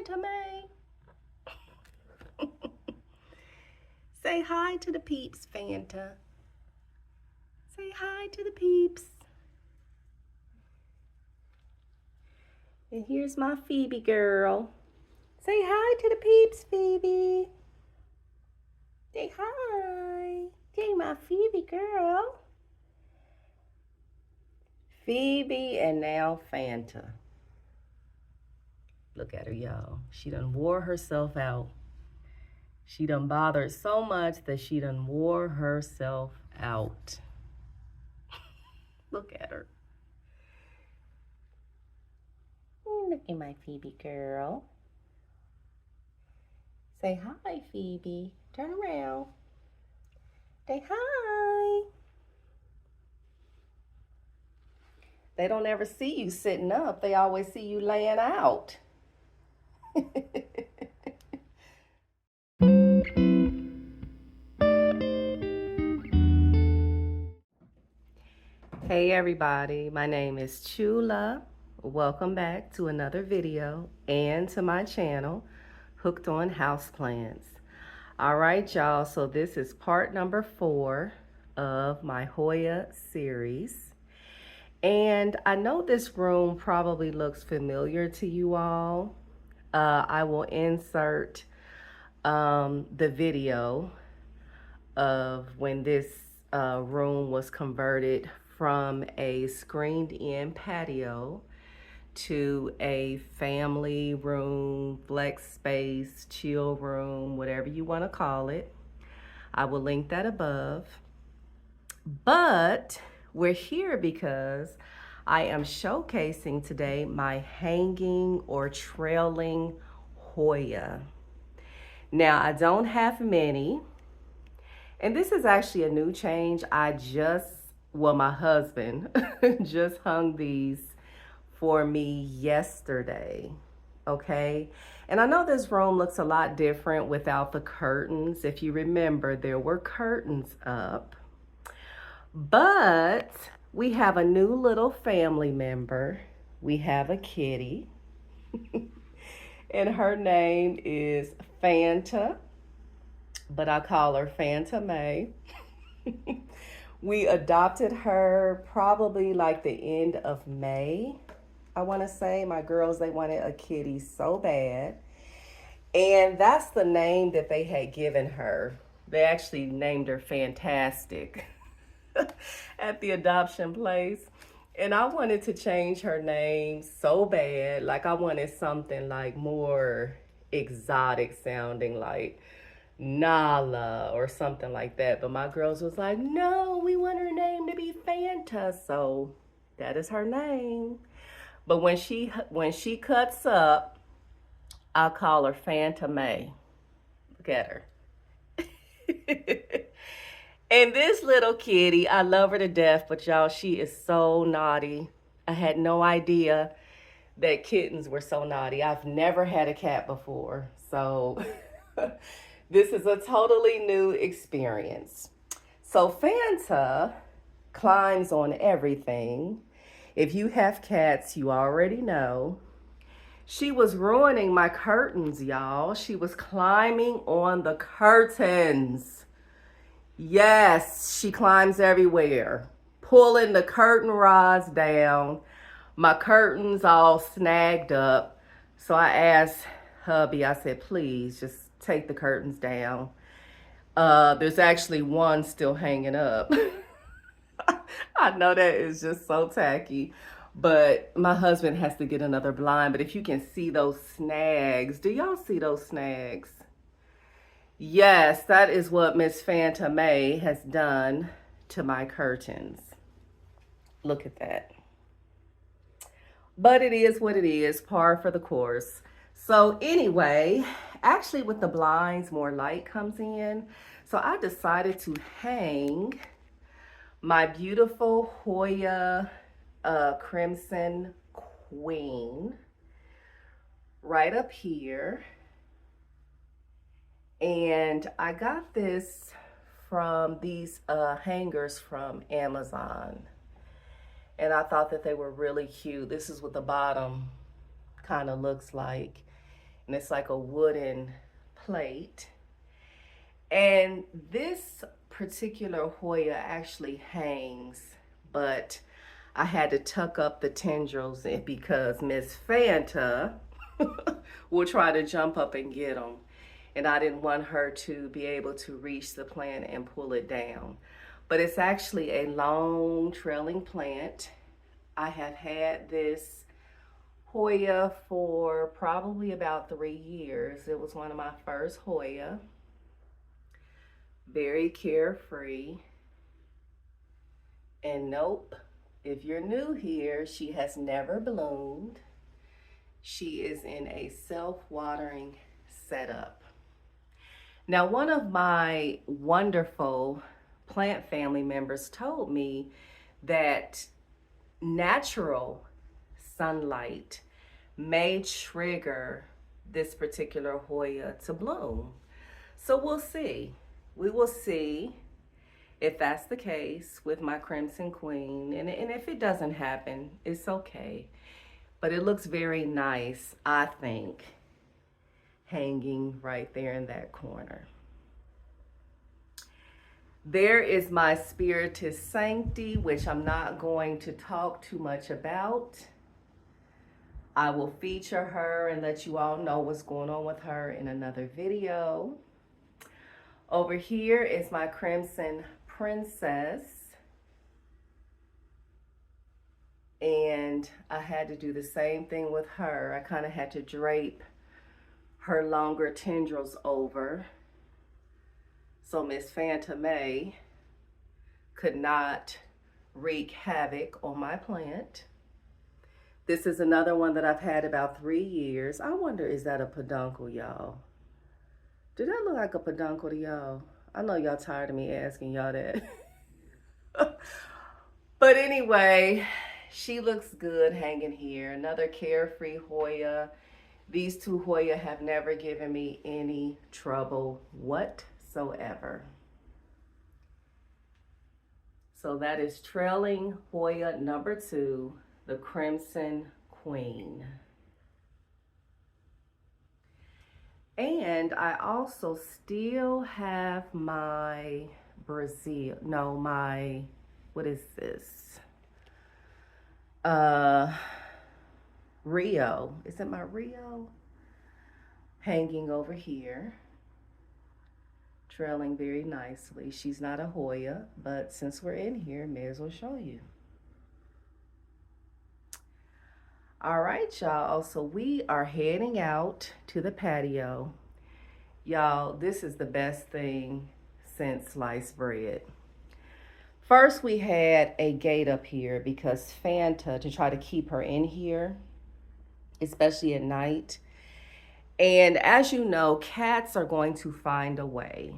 Fanta May. Say hi to the peeps, Fanta. Say hi to the peeps. And here's my Phoebe girl. Say hi to the peeps, Phoebe. Say hi. Say my Phoebe girl. Phoebe and now Fanta. Look at her, y'all. She done wore herself out. She done bothered so much that she done wore herself out. Look at her. Look at my Phoebe girl. Say hi, Phoebe. Turn around. Say hi. They don't ever see you sitting up. They always see you laying out. Hey everybody, my name is Chula. Welcome back to another video and to my channel, Hooked on Houseplants. All right, y'all, so this is part number 4 of my Hoya series. And I know this room probably looks familiar to you all. I will insert the video of when this room was converted from a screened-in patio to a family room, flex space, chill room, whatever you want to call it. I will link that above. But we're here because I am showcasing today my hanging or trailing Hoya. Now, I don't have many, and this is actually a new change. My husband just hung these for me yesterday, okay? And I know this room looks a lot different without the curtains. If you remember, there were curtains up. But we have a new little family member. We have a kitty. And her name is Fanta, but I call her Fanta May. We adopted her probably like the end of May, I want to say. My girls, they wanted a kitty so bad. And that's the name that they had given her. They actually named her Fantastic at the adoption place. And I wanted to change her name so bad. Like I wanted something like more exotic sounding, like Nala or something like that. But my girls was like, no, we want her name to be Fanta. So that is her name. But when she cuts up, I'll call her Fanta May. Look at her. And this little kitty, I love her to death, but y'all, she is so naughty. I had no idea that kittens were so naughty. I've never had a cat before, so this is a totally new experience. So Fanta climbs on everything. If you have cats, you already know. She was ruining my curtains, y'all. She was climbing on the curtains. Yes, she climbs everywhere, pulling the curtain rods down. My curtains all snagged up. So I asked hubby, I said, please just take the curtains down. There's actually one still hanging up. I know that is just so tacky, but my husband has to get another blind. But if you can see those snags, do y'all see those snags? Yes, that is what Miss Fanta May has done to my curtains. Look at that. But it is what it is, par for the course. So anyway, actually with the blinds, more light comes in. So I decided to hang my beautiful Hoya Crimson Queen right up here. And I got this from these hangers from Amazon. And I thought that they were really cute. This is what the bottom kind of looks like. and it's like a wooden plate. And this particular Hoya actually hangs, but I had to tuck up the tendrils because Miss Fanta will try to jump up and get them. And I didn't want her to be able to reach the plant and pull it down. But it's actually a long trailing plant. I have had this Hoya for probably about 3 years. It was one of my first Hoya. Very carefree. And nope, if you're new here, she has never bloomed. She is in a self-watering setup. Now, one of my wonderful plant family members told me that natural sunlight may trigger this particular Hoya to bloom. So we'll see. We will see if that's the case with my Crimson Queen. And if it doesn't happen, it's okay. But it looks very nice, I think, hanging right there in that corner. There is my Spiritus Sancti, which I'm not going to talk too much about. I will feature her and let you all know what's going on with her in another video. Over here is my Crimson Princess. And I had to do the same thing with her. I kind of had to drape her longer tendrils over so Miss Fanta May could not wreak havoc on my plant. This is another one that I've had about 3 years. I wonder, is that a peduncle, y'all? Did that look like a peduncle to y'all? I know y'all tired of me asking y'all that. But anyway, she looks good hanging here. Another carefree Hoya. These two Hoya have never given me any trouble whatsoever. So that is trailing Hoya number 2, the Crimson Queen. And I also still have my Brazil, no, my, what is this? Rio, is it my Rio? Hanging over here, trailing very nicely. She's not a Hoya, but since we're in here, may as well show you. All right, y'all, so we are heading out to the patio. Y'all, this is the best thing since sliced bread. First, we had a gate up here because Fanta, to try to keep her in here, especially at night. And as you know, cats are going to find a way.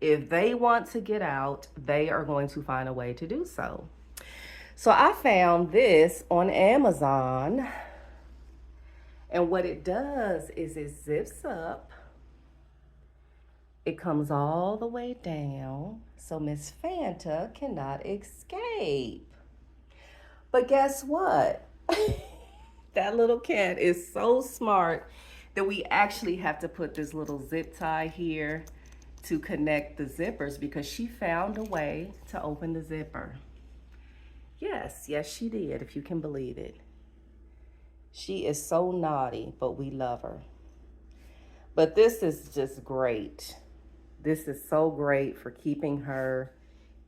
If they want to get out, they are going to find a way to do so. So I found this on Amazon, and what it does is it zips up. It comes all the way down, so Miss Fanta cannot escape. But guess what? That little cat is so smart that we actually have to put this little zip tie here to connect the zippers because she found a way to open the zipper. Yes, she did, if you can believe it. She is so naughty, but we love her. But this is just great. This is so great for keeping her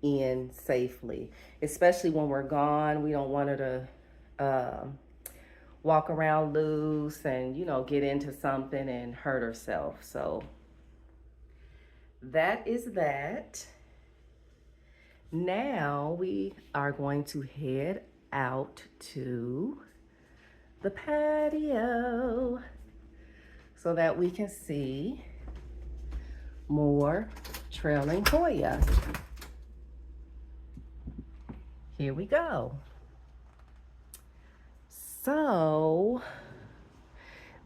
in safely, especially when we're gone. We don't want her to walk around loose and, get into something and hurt herself. So that is that. Now we are going to head out to the patio so that we can see more trailing Hoya. Here we go. So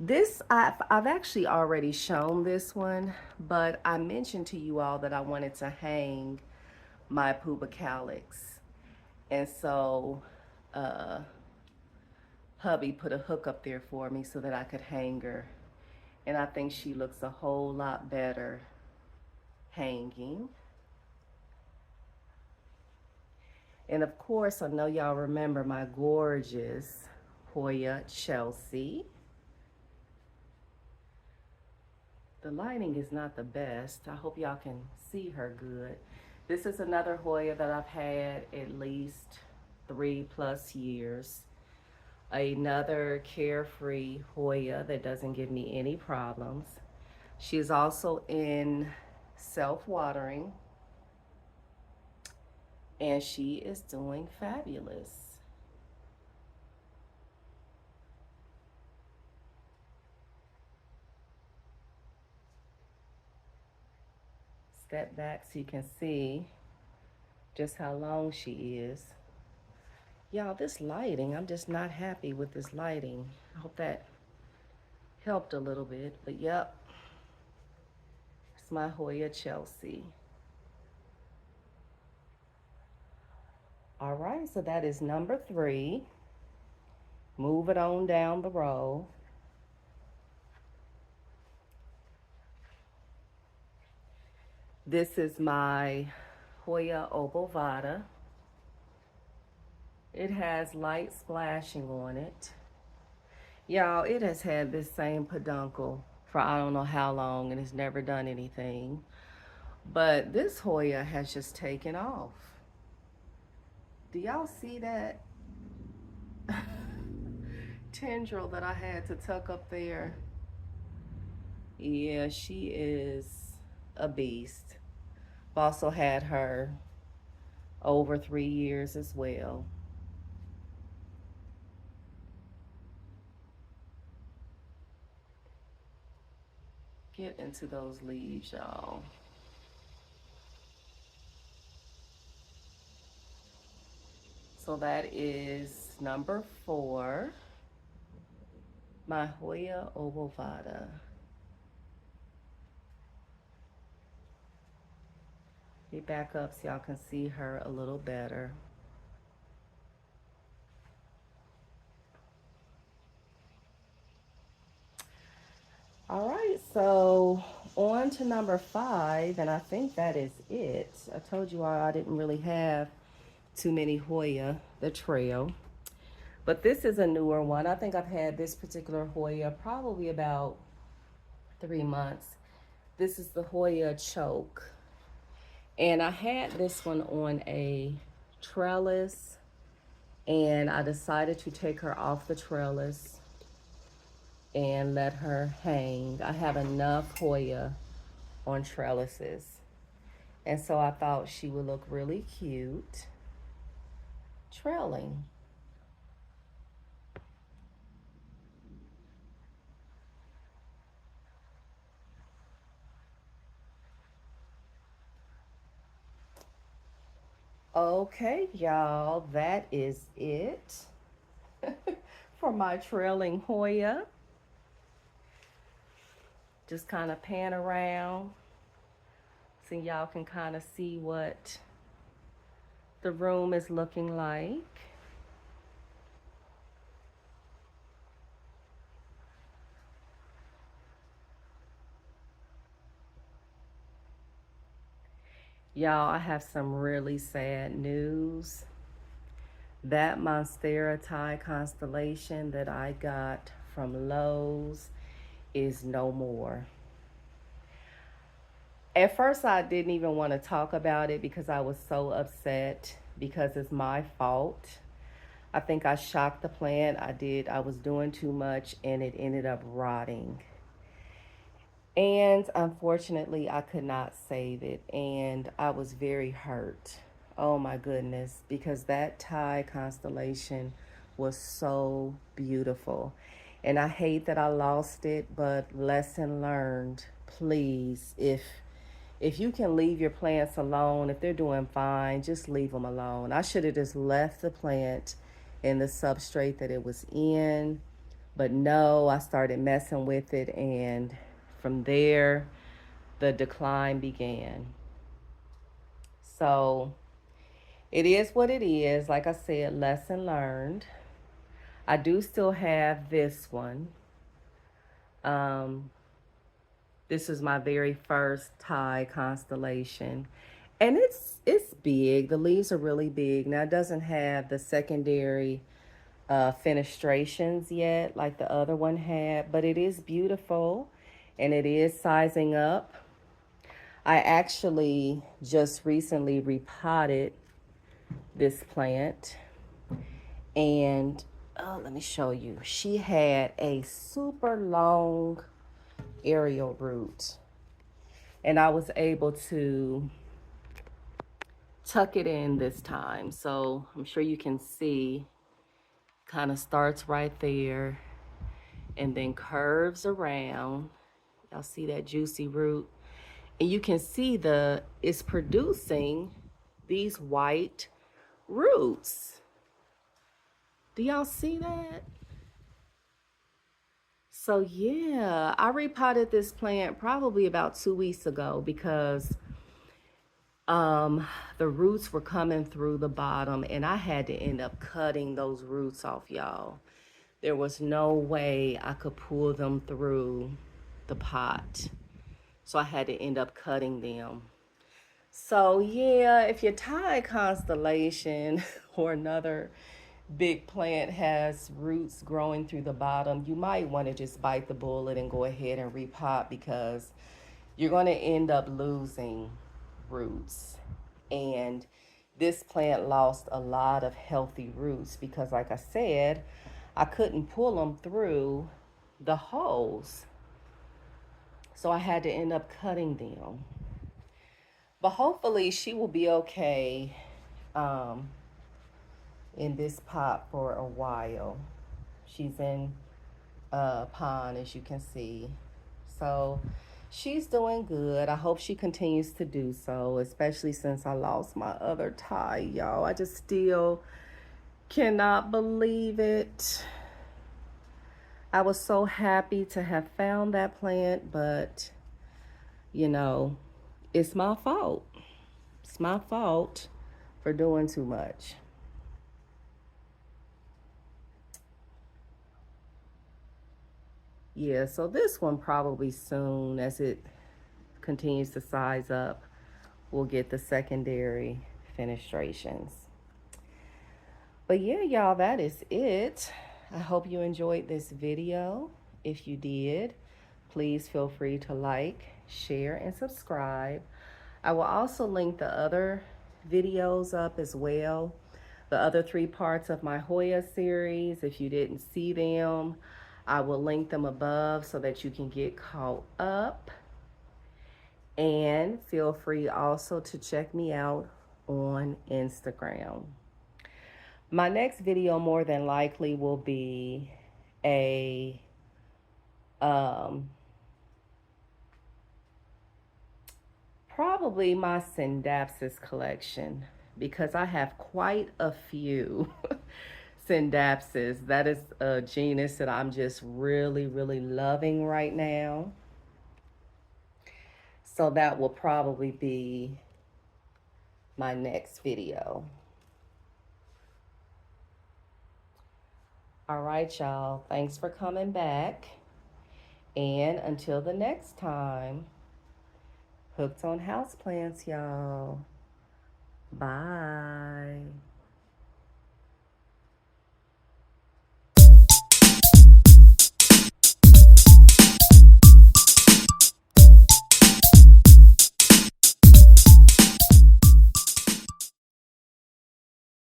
this, I've actually already shown this one, but I mentioned to you all that I wanted to hang my Pubicalix. And so hubby put a hook up there for me so that I could hang her. And I think she looks a whole lot better hanging. And of course, I know y'all remember my gorgeous Hoya Chelsea. The lighting is not the best. I hope y'all can see her good. This is another Hoya that I've had at least 3+ years. Another carefree Hoya that doesn't give me any problems. She's also in self-watering, and she is doing fabulous. Step back so you can see just how long she is. Y'all, this lighting, I'm just not happy with this lighting. I hope that helped a little bit, but yep, it's my Hoya Chelsea. All right, so that is number 3. Move it on down the row. This is my Hoya Obovata. It has light splashing on it. Y'all, it has had this same peduncle for I don't know how long and it's never done anything. But this Hoya has just taken off. Do y'all see that tendril that I had to tuck up there? Yeah, she is a beast. I've also had her over 3 years as well. Get into those leaves, y'all. So that is number 4, my Hoya Obovata. Let me back up so y'all can see her a little better. All right, so on to number 5, and I think that is it. I told you all I didn't really have too many Hoya, the trail. But this is a newer one. I think I've had this particular Hoya probably about 3 months. This is the Hoya Choke. And I had this one on a trellis, and I decided to take her off the trellis and let her hang. I have enough Hoya on trellises. And so I thought she would look really cute trailing. Okay, y'all, that is it for my trailing Hoya. Just kind of pan around so y'all can kind of see what the room is looking like. Y'all, I have some really sad news. That Monsterai tie constellation that I got from Lowe's is no more. At first, I didn't even want to talk about it because I was so upset because it's my fault. I think I shocked the plant. I did. I was doing too much and it ended up rotting. And unfortunately, I could not save it. And I was very hurt. Oh my goodness. Because that Thai constellation was so beautiful. And I hate that I lost it, but lesson learned. Please, if you can leave your plants alone, if they're doing fine, just leave them alone. I should have just left the plant in the substrate that it was in. But no, I started messing with it, and from there, the decline began. So it is what it is. Like I said, lesson learned. I do still have this one. This is my very first Thai constellation. And it's big. The leaves are really big. Now it doesn't have the secondary fenestrations yet like the other one had, but it is beautiful and it is sizing up. I actually just recently repotted this plant and let me show you. She had a super long aerial root and I was able to tuck it in this time. So I'm sure you can see, kind of starts right there and then curves around. Y'all see that juicy root? And you can see it's producing these white roots. Do y'all see that? So yeah, I repotted this plant probably about 2 weeks ago because the roots were coming through the bottom and I had to end up cutting those roots off, y'all. There was no way I could pull them through the pot. So I had to end up cutting them. So yeah, if your Thai constellation or another big plant has roots growing through the bottom, you might want to just bite the bullet and go ahead and repot because you're going to end up losing roots. And this plant lost a lot of healthy roots because, like I said, I couldn't pull them through the holes. So I had to end up cutting them. But hopefully she will be okay in this pot for a while. She's in a pond, as you can see. So she's doing good. I hope she continues to do so, especially since I lost my other Thai, y'all. I just still cannot believe it. I was so happy to have found that plant, but you know, it's my fault. It's my fault for doing too much. Yeah, so this one probably soon, as it continues to size up, we'll get the secondary fenestrations. But yeah, y'all, that is it. I hope you enjoyed this video. If you did, please feel free to like, share, and subscribe. I will also link the other videos up as well. The other 3 parts of my Hoya series, if you didn't see them, I will link them above so that you can get caught up. And feel free also to check me out on Instagram. My next video more than likely will be a probably my Syndapsis collection because I have quite a few Syndapsis. That is a genus that I'm just really, really loving right now. So that will probably be my next video. All right, y'all. Thanks for coming back. And until the next time, hooked on houseplants, y'all. Bye.